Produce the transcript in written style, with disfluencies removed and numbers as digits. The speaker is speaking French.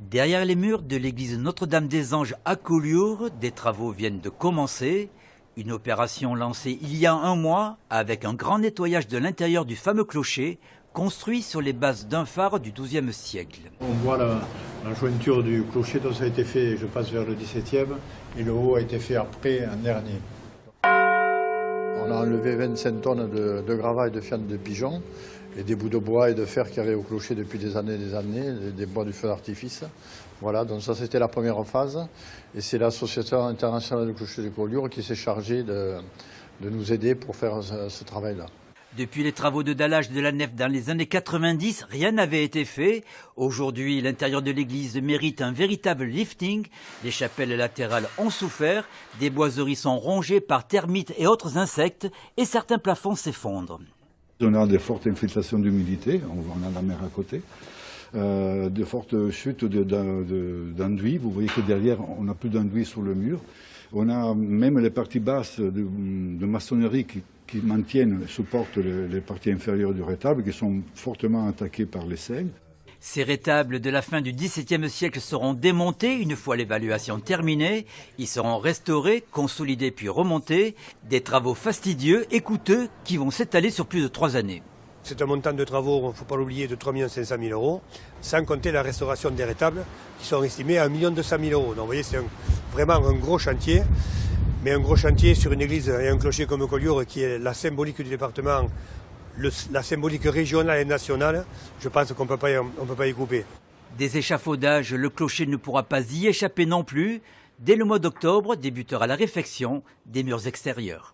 Derrière les murs de l'église Notre-Dame-des-Anges à Collioure, des travaux viennent de commencer. Une opération lancée il y a un mois avec un grand nettoyage de l'intérieur du fameux clocher, construit sur les bases d'un phare du XIIe siècle. On voit la jointure du clocher, donc ça a été fait, je passe vers le XVIIe, et le haut a été fait après, un dernier. On a enlevé 25 tonnes de gravats et de fientes de pigeons, et des bouts de bois et de fer qui arrivent au clocher depuis des années, des bois du feu d'artifice. Voilà, donc ça c'était la première phase, et c'est l'Association internationale du clocher de Collioure qui s'est chargée de nous aider pour faire ce travail-là. Depuis les travaux de dallage de la nef dans les années 90, rien n'avait été fait. Aujourd'hui, l'intérieur de l'église mérite un véritable lifting. Les chapelles latérales ont souffert, des boiseries sont rongées par termites et autres insectes, et certains plafonds s'effondrent. On a de fortes infiltrations d'humidité, on a la mer à côté, de fortes chutes d'enduit. Vous voyez que derrière, on n'a plus d'enduit sur le mur. On a même les parties basses de maçonnerie qui maintiennent, supportent les parties inférieures du rétable, qui sont fortement attaquées par les seiles. Ces rétables de la fin du XVIIe siècle seront démontés une fois l'évaluation terminée. Ils seront restaurés, consolidés puis remontés. Des travaux fastidieux et coûteux qui vont s'étaler sur plus de 3 années. C'est un montant de travaux, il ne faut pas l'oublier, de 3 500 000 €, sans compter la restauration des rétables, qui sont estimés à 1 200 000 €. Donc vous voyez, c'est vraiment un gros chantier, mais un gros chantier sur une église et un clocher comme Collioure, qui est la symbolique du département, la symbolique régionale et nationale. Je pense qu'on ne peut pas y couper. Des échafaudages, le clocher ne pourra pas y échapper non plus. Dès le mois d'octobre débutera la réfection des murs extérieurs.